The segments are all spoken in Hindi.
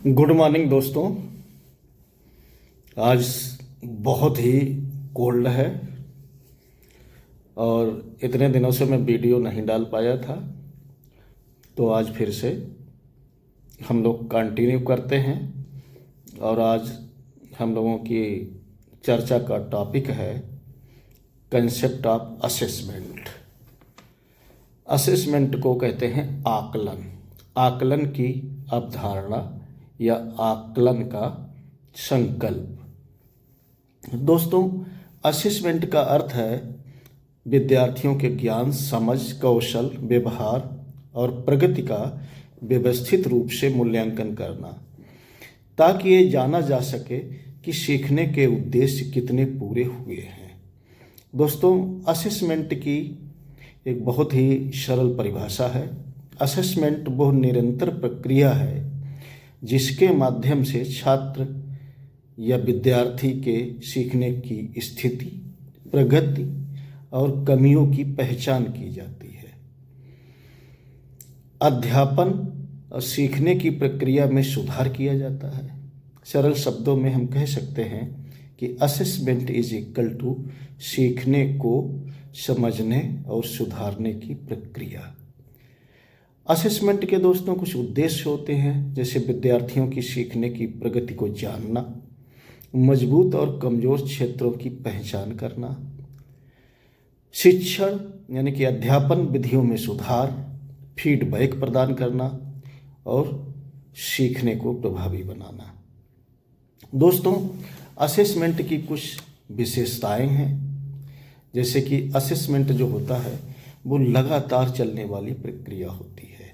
गुड मॉर्निंग दोस्तों। आज बहुत ही कोल्ड है और इतने दिनों से मैं वीडियो नहीं डाल पाया था, तो आज फिर से हम लोग कंटिन्यू करते हैं। और आज हम लोगों की चर्चा का टॉपिक है कंसेप्ट ऑफ असेसमेंट। असेसमेंट को कहते हैं आकलन। आकलन की अवधारणा या आकलन का संकल्प। दोस्तों, असेसमेंट का अर्थ है विद्यार्थियों के ज्ञान, समझ, कौशल, व्यवहार और प्रगति का व्यवस्थित रूप से मूल्यांकन करना, ताकि ये जाना जा सके कि सीखने के उद्देश्य कितने पूरे हुए हैं। दोस्तों, असेसमेंट की एक बहुत ही सरल परिभाषा है। असेसमेंट वह निरंतर प्रक्रिया है जिसके माध्यम से छात्र या विद्यार्थी के सीखने की स्थिति, प्रगति और कमियों की पहचान की जाती है। अध्यापन और सीखने की प्रक्रिया में सुधार किया जाता है। सरल शब्दों में हम कह सकते हैं कि असेसमेंट इज इक्वल टू सीखने को समझने और सुधारने की प्रक्रिया। असेसमेंट के दोस्तों कुछ उद्देश्य होते हैं, जैसे विद्यार्थियों की सीखने की प्रगति को जानना, मजबूत और कमजोर क्षेत्रों की पहचान करना, शिक्षण यानी कि अध्यापन विधियों में सुधार, फीडबैक प्रदान करना और सीखने को प्रभावी बनाना। दोस्तों, असेसमेंट की कुछ विशेषताएं हैं, जैसे कि असेसमेंट जो होता है वो लगातार चलने वाली प्रक्रिया होती है।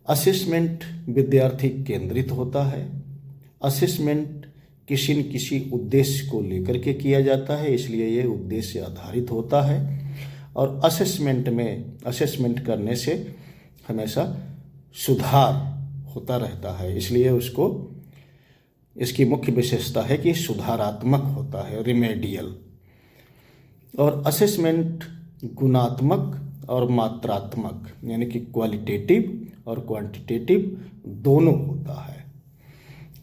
असेसमेंट विद्यार्थी केंद्रित होता है। असेसमेंट किसी न किसी उद्देश्य को लेकर के किया जाता है, इसलिए ये उद्देश्य आधारित होता है। और असेसमेंट करने से हमेशा सुधार होता रहता है, इसलिए इसकी मुख्य विशेषता है कि सुधारात्मक होता है, रिमेडियल। और असेसमेंट गुणात्मक और मात्रात्मक यानी कि क्वालिटेटिव और क्वांटिटेटिव दोनों होता है।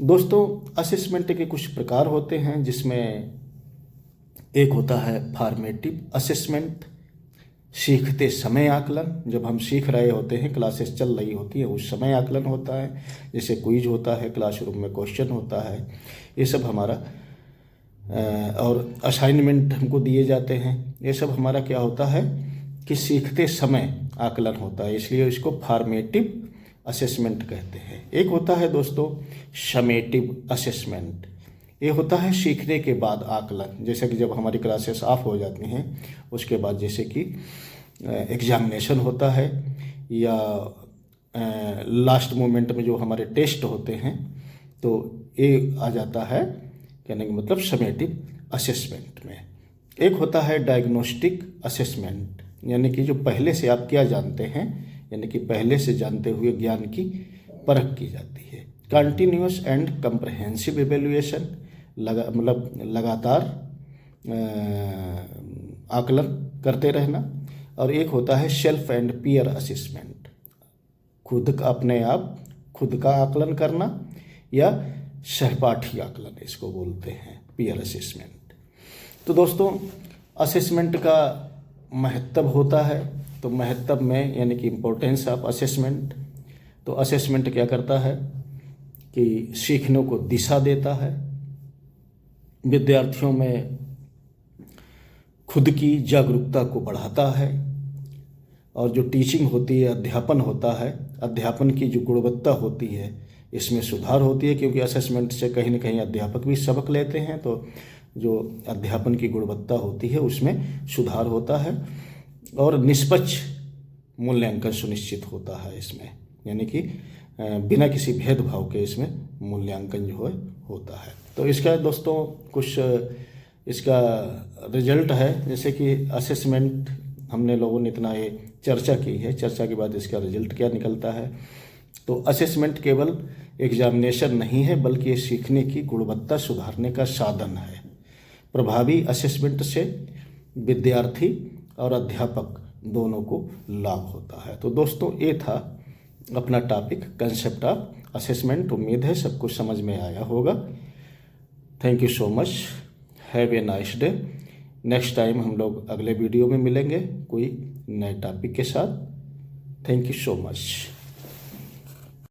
दोस्तों, असेसमेंट के कुछ प्रकार होते हैं, जिसमें एक होता है फॉर्मेटिव असेसमेंट, सीखते समय आकलन। जब हम सीख रहे होते हैं, क्लासेस चल रही होती है, उस समय आकलन होता है। जैसे क्विज होता है, क्लासरूम में क्वेश्चन होता है, ये सब हमारा और असाइनमेंट हमको दिए जाते हैं, ये सब हमारा क्या होता है कि सीखते समय आकलन होता है, इसलिए इसको फॉर्मेटिव असेसमेंट कहते हैं। एक होता है दोस्तों समेटिव असेसमेंट, ये होता है सीखने के बाद आकलन। जैसे कि जब हमारी क्लासेस ऑफ हो जाती हैं, उसके बाद जैसे कि एग्जामिनेशन होता है या लास्ट मोमेंट में जो हमारे टेस्ट होते हैं, तो ये आ जाता है, कहने का मतलब समेटिव असेसमेंट में। एक होता है डायग्नोस्टिक असेसमेंट, यानी कि जो पहले से आप क्या जानते हैं, यानी कि पहले से जानते हुए ज्ञान की परख की जाती है। कंटिन्यूअस एंड कंप्रहेंसिव एवेल्युएशन, मतलब लगातार आकलन करते रहना। और एक होता है सेल्फ एंड पीयर असेसमेंट, अपने आप खुद का आकलन करना या सहपाठी आकलन, इसको बोलते हैं पीयर असेसमेंट। तो दोस्तों, असेसमेंट का महत्व होता है, तो महत्व में यानी कि इम्पोर्टेंस ऑफ असेसमेंट, तो असेसमेंट क्या करता है कि सीखने को दिशा देता है, विद्यार्थियों में खुद की जागरूकता को बढ़ाता है, और जो टीचिंग होती है, अध्यापन होता है, अध्यापन की जो गुणवत्ता होती है इसमें सुधार होती है, क्योंकि असेसमेंट से कहीं ना कहीं अध्यापक भी सबक लेते हैं, तो जो अध्यापन की गुणवत्ता होती है उसमें सुधार होता है। और निष्पक्ष मूल्यांकन सुनिश्चित होता है इसमें, यानी कि बिना किसी भेदभाव के इसमें मूल्यांकन जो है होता है। तो इसका दोस्तों कुछ इसका रिजल्ट है, जैसे कि असेसमेंट हमने लोगों ने इतना ये चर्चा की है, चर्चा के बाद इसका रिजल्ट क्या निकलता है। तो असेसमेंट केवल एग्जामिनेशन नहीं है, बल्कि ये सीखने की गुणवत्ता सुधारने का साधन है। प्रभावी असेसमेंट से विद्यार्थी और अध्यापक दोनों को लाभ होता है। तो दोस्तों, ये था अपना टॉपिक कंसेप्ट ऑफ असेसमेंट। उम्मीद है सब कुछ समझ में आया होगा। Thank you so much, have a nice day. Next time हम लोग अगले वीडियो में मिलेंगे कोई नए टॉपिक के साथ। Thank you so much.